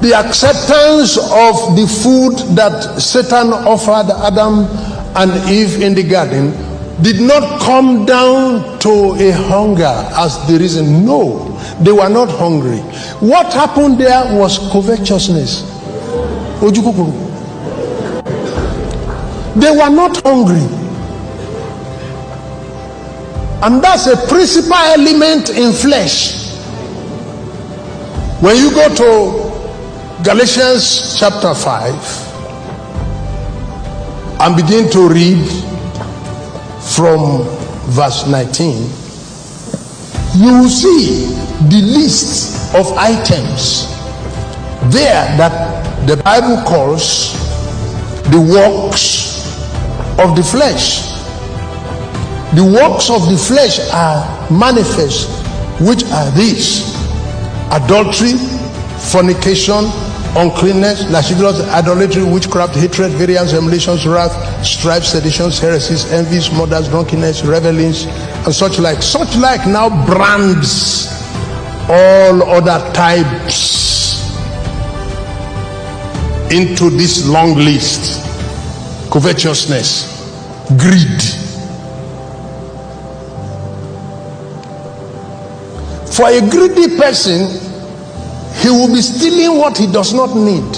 The acceptance of the food that Satan offered Adam and Eve in the garden did not come down to a hunger as the reason. No, they were not hungry. What happened there was covetousness. They were not hungry. And that's a principal element in flesh. When you go to Galatians chapter 5 and begin to read from verse 19, you will see the list of items there that the Bible calls the works of the flesh. The works of the flesh are manifest, which are these: adultery, fornication, uncleanness, lasciviousness, idolatry, witchcraft, hatred, variance, emulations, wrath, strife, seditions, heresies, envies, murders, drunkenness, revelings, and such like. Such like now brands all other types into this long list: covetousness, greed. For a greedy person, he will be stealing what he does not need.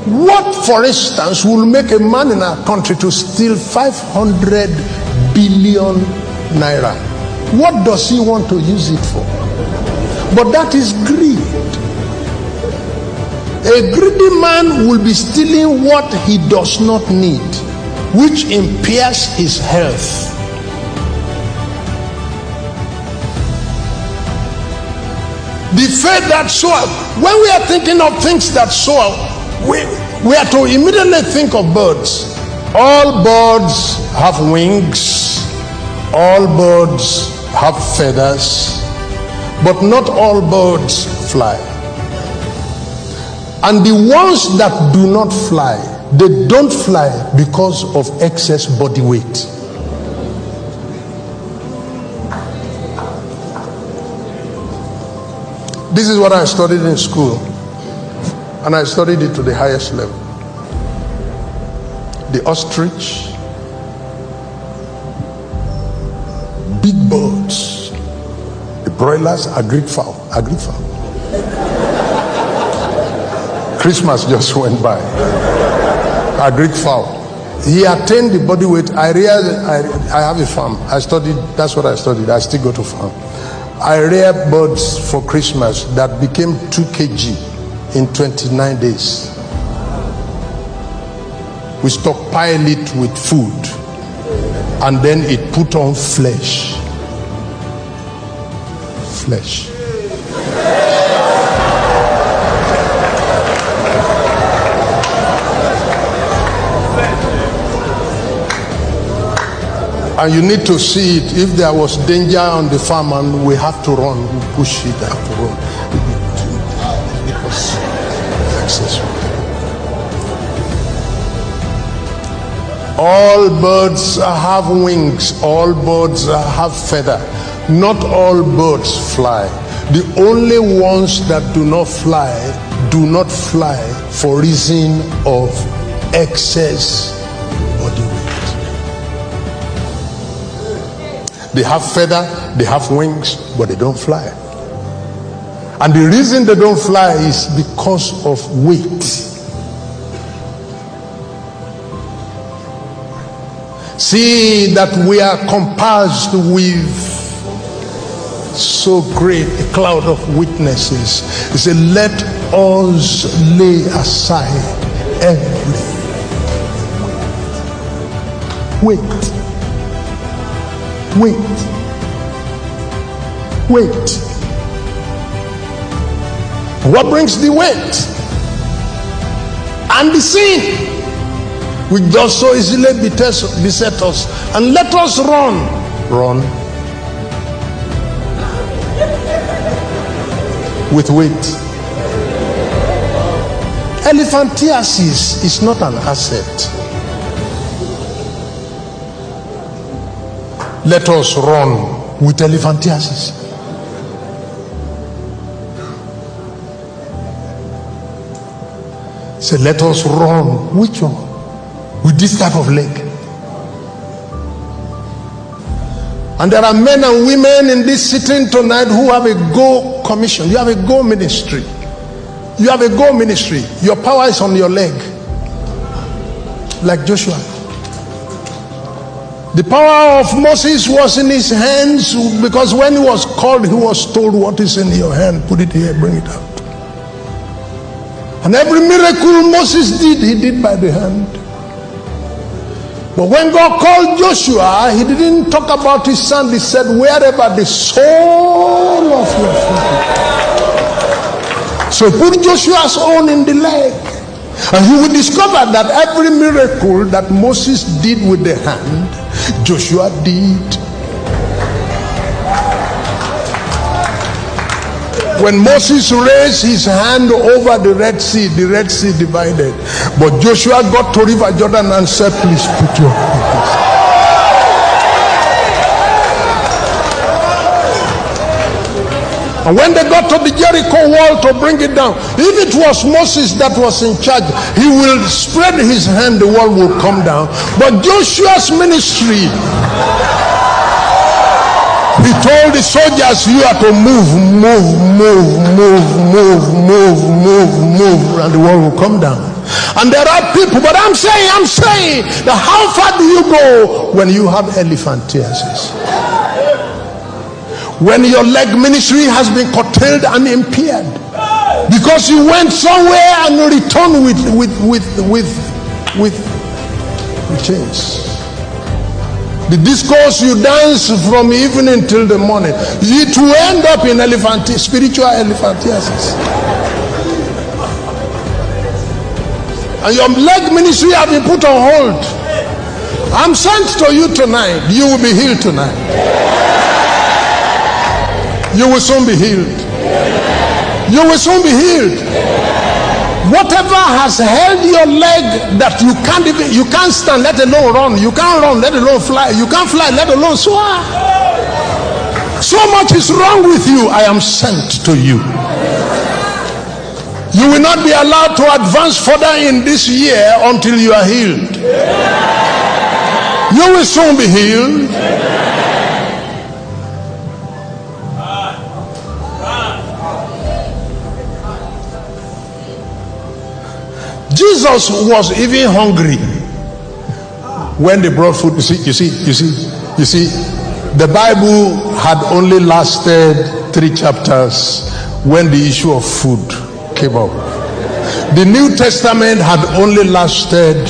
What, for instance, will make a man in our country to steal 500 billion naira? What does he want to use it for? But that is greed. A greedy man will be stealing what he does not need, which impairs his health. The faith that soar. When we are thinking of things that soar, we are to immediately think of birds. All birds have wings, all birds have feathers, but not all birds fly. And the ones that do not fly, they don't fly because of excess body weight. This is what I studied in school, and I studied it to the highest level. The ostrich, big birds, the broilers are Greek fowl. Christmas just went by. A Greek fowl. He attained the body weight. I realized I have a farm. I studied. That's what I studied. I still go to farm. I rear birds for Christmas that became 2 kg in 29 days. We stockpile it with food, and then it put on flesh. And you need to see it. If there was danger on the farm and we have to run, we push it, have to run. It was successful. All birds have wings, all birds have feather. Not all birds fly. The only ones that do not fly for reason of excess body weight. They have feather, they have wings, but they don't fly. And the reason they don't fly is because of weight. See that we are compassed with so great a cloud of witnesses. He said, let us lay aside every weight. What brings the weight? And the sin, which does so easily beset us, and let us run with weight. Elephantiasis is not an asset. Let us run with elephantiasis. He said, let us run. Which one? With this type of leg. And there are men and women in this sitting tonight who have a go commission. You have a go ministry. You have a go ministry. Your power is on your leg. Like Joshua. The power of Moses was in his hands, because when he was called, he was told, what is in your hand? Put it here, bring it out. And every miracle Moses did, he did by the hand. But when God called Joshua, he didn't talk about his son. He said, wherever the sole of your foot. So put Joshua's own in the leg. And you will discover that every miracle that Moses did with the hand, Joshua did. When Moses raised his hand over the Red Sea divided. But Joshua got to River Jordan and said, please put your hands. And when they got to the Jericho wall to bring it down, if it was Moses that was in charge, he will spread his hand, the wall will come down. But Joshua's ministry, he told the soldiers, you have to move, and the wall will come down. And there are people, but I'm saying that how far do you go when you have elephantiasis? When your leg ministry has been curtailed and impaired because you went somewhere and returned with chains. The discourse you dance from evening till the morning, it will end up in spiritual elephantiasis. And your leg ministry has been put on hold. I'm sent to you tonight. You will be healed tonight. You will soon be healed. You will soon be healed. Whatever has held your leg that you can't stand, let alone run. You can't run, let alone fly. You can't fly, let alone soar. So much is wrong with you. I am sent to you. You will not be allowed to advance further in this year until you are healed. You will soon be healed. Jesus was even hungry when they brought food. You see, the Bible had only lasted 3 chapters when the issue of food came up. The New Testament had only lasted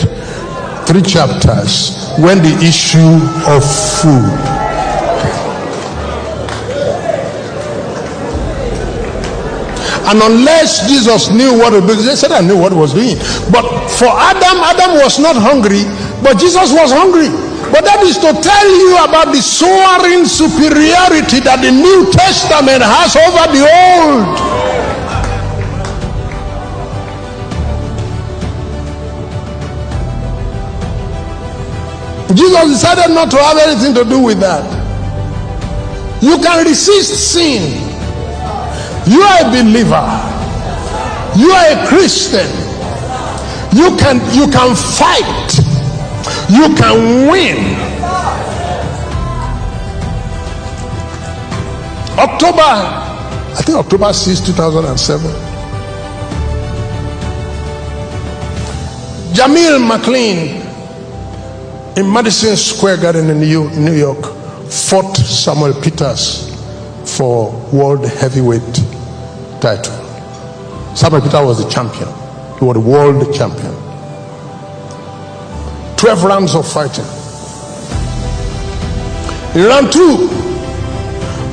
3 chapters when the issue of food. And unless Jesus knew what it was, they said, I knew what he was doing. But for Adam was not hungry, but Jesus was hungry. But that is to tell you about the soaring superiority that the New Testament has over the Old. Jesus decided not to have anything to do with that. You can resist sin. You are a believer. You are a Christian. You can fight. You can win. October 6, 2007. Jamil McLean in Madison Square Garden in New York fought Samuel Peters for world heavyweight title. Samuel Peters was the champion. He was the world champion. 12 rounds of fighting. In round 2,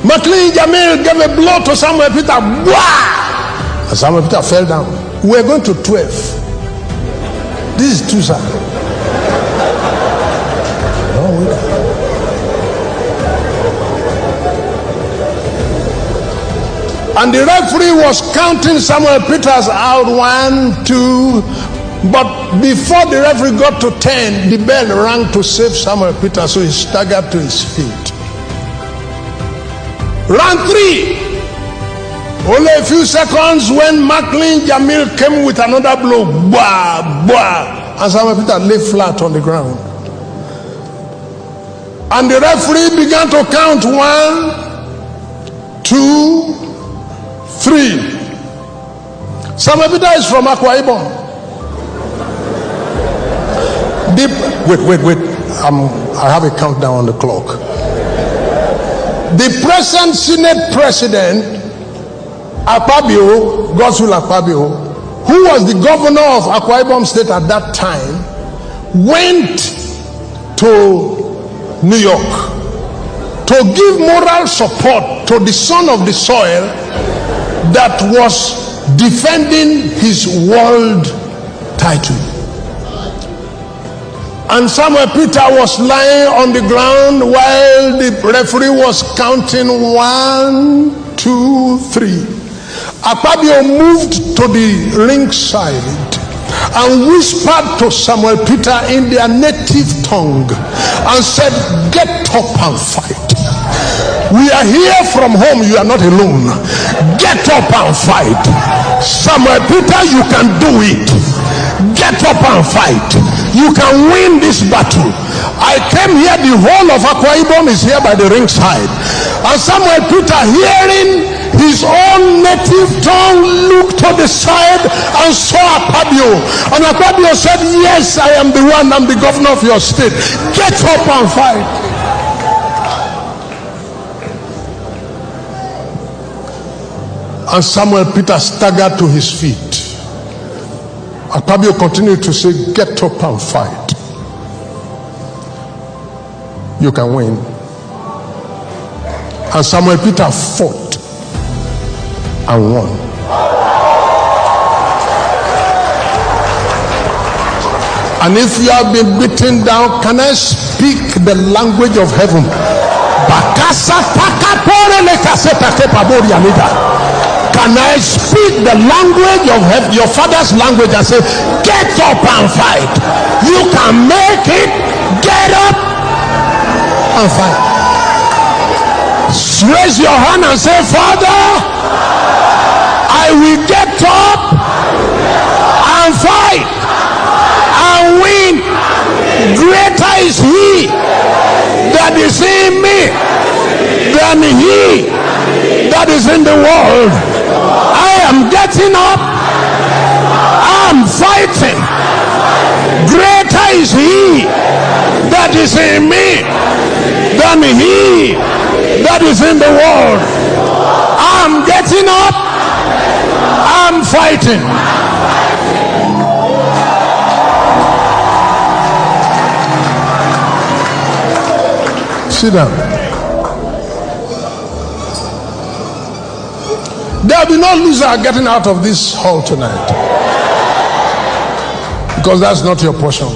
McLean Jamil gave a blow to Samuel Peters. Wah! And Samuel Peters fell down. We're going to 12. This is 2, sir. No, wait. And the referee was counting Samuel Peters out 1, 2. But before the referee got to 10, the bell rang to save Samuel Peters, so he staggered to his feet. Round 3, Only a few seconds when Macklin Jamil came with another blow, bah, bah, and Samuel Peter lay flat on the ground. And the referee began to count 1, 2, 3. Samuel Peter is from Akwa Ibom. Wait. I have a countdown on the clock. The present Senate President, Akpabio, Godswill Akpabio, who was the governor of Akwa Ibom State at that time, went to New York to give moral support to the son of the soil that was defending his world title. And Samuel Peter was lying on the ground while the referee was counting 1, 2, 3. Akpabio moved to the ringside and whispered to Samuel Peter in their native tongue and said, "Get up and fight. We are here from home. You are not alone. Get up and fight. Samuel Peter, you can do it. Get up and fight. You can win this battle. I came here, the whole of Akwa Ibom is here by the ringside." And Samuel Peter, hearing his own native tongue, looked to the side and saw Akpabio. And Akpabio said, "Yes, I am the one. I'm the governor of your state. Get up and fight." And Samuel Peter staggered to his feet. Akpabio continued to say, "Get up and fight. You can win." And Samuel Peter fought and won. And if you have been beaten down, can I speak the language of heaven? Can I speak the language of heaven, your father's language, and say, "Get up and fight. You can make it. Get up and fight." Raise your hand and say, "Father, I will get up and fight and win. Greater is he that is in me than he that is in the world." I am getting up. I'm fighting. Greater is he that is in me than he that is in the world. I'm getting up. I'm fighting. Sit down. There will be no loser getting out of this hall tonight, because that's not your portion.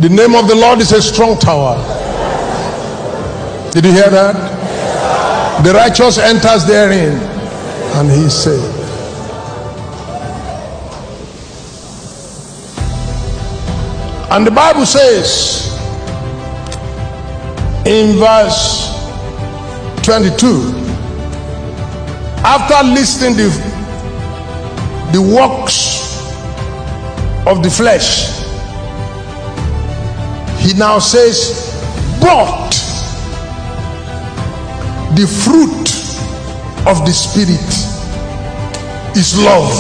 The name of the Lord is a strong tower. Did you hear that? The righteous enters therein and he is saved. And the Bible says in verse 22, after listing the works of the flesh, he now says, "But the fruit of the Spirit is love,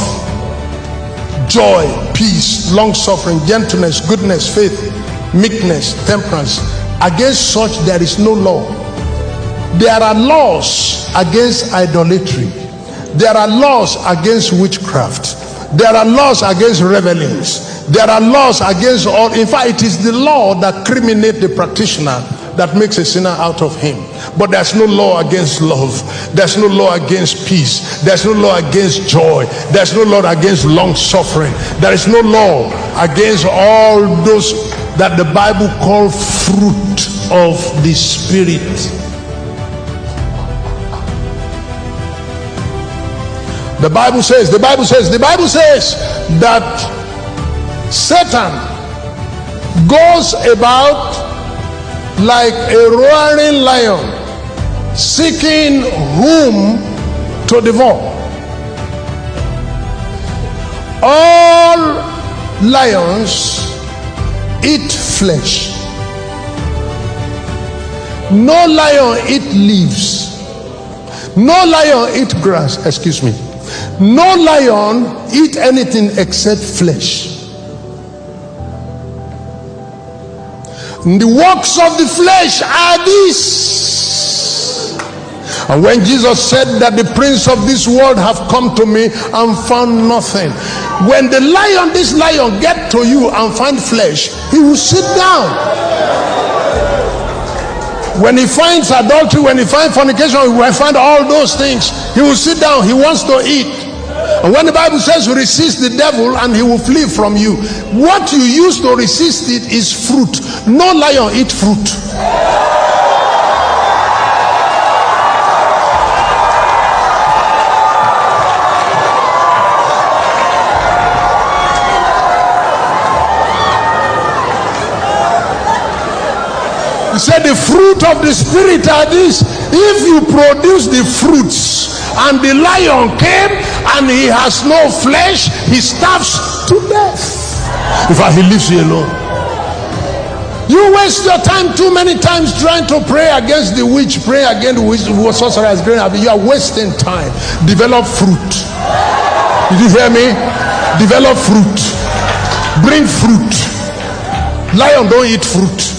joy, peace, long-suffering, gentleness, goodness, faith, meekness, temperance. Against such there is no law." There are laws against idolatry. There are laws against witchcraft. There are laws against revelings. There are laws against all. In fact, it is the law that criminates the practitioner that makes a sinner out of him. But there's no law against love. There's no law against peace. There's no law against joy. There's no law against long suffering. There is no law against all those that the Bible calls fruit of the Spirit. The Bible says that Satan goes about like a roaring lion, seeking whom to devour. All lions eat flesh. No lion eat leaves. No lion eat grass. Excuse me. No lion eat anything except flesh. The works of the flesh are these. And when Jesus said that the prince of this world have come to me and found nothing, when the lion, this lion, get to you and find flesh, he will sit down. When he finds adultery, when he finds fornication, he will find all those things, he will sit down. He wants to eat. And when the Bible says resist the devil and he will flee from you, what you use to resist it is fruit. No lion eat fruit. He said the fruit of the spirit are this. If you produce the fruits, and the lion came and he has no flesh, he starves to death. In fact, he leaves you alone. You waste your time too many times trying to pray against the witch, pray against the witch, sorcerers. You are wasting time. Develop fruit. Did you hear me? Develop fruit. Bring fruit. Lion don't eat fruit.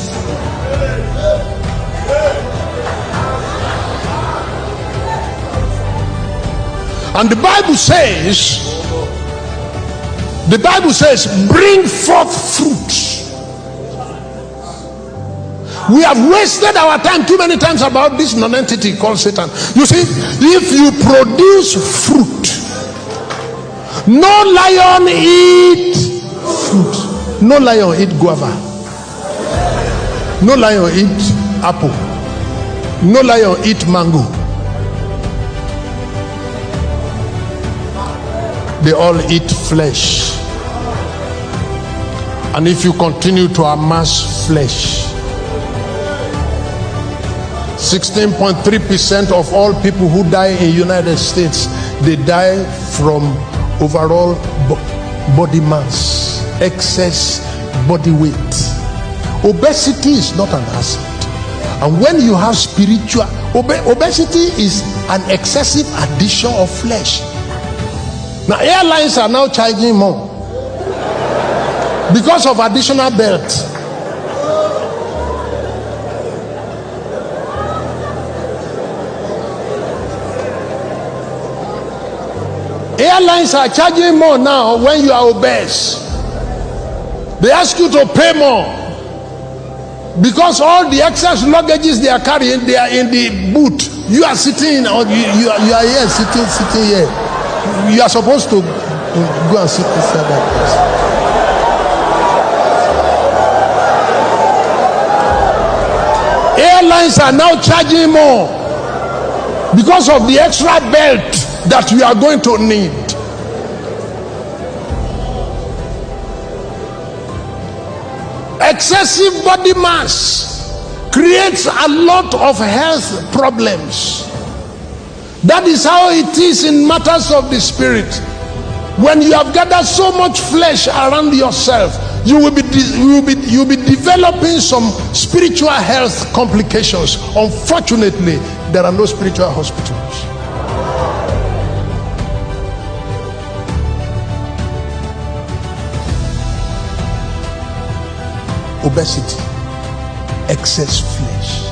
And the Bible says, bring forth fruit. We have wasted our time too many times about this non-entity called Satan. You see, if you produce fruit, no lion eat fruit. No lion eat guava. No lion eat apple. No lion eat mango. They all eat flesh. And if you continue to amass flesh, 16.3% of all people who die in United States, they die from overall body mass, excess body weight. Obesity is not an asset. And when you have spiritual obesity is an excessive addition of flesh. Now airlines are now charging more because of additional belt. Airlines are charging more now when you are obese. They ask you to pay more because all the excess luggages they are carrying, they are in the boot. You are sitting, or you are here sitting here. You are supposed to go and sit inside that place. Airlines are now charging more because of the extra belt that you are going to need. Excessive body mass creates a lot of health problems. That is how it is in matters of the spirit. When you have gathered so much flesh around yourself, you will be developing some spiritual health complications. Unfortunately, there are no spiritual hospitals. Obesity, excess flesh.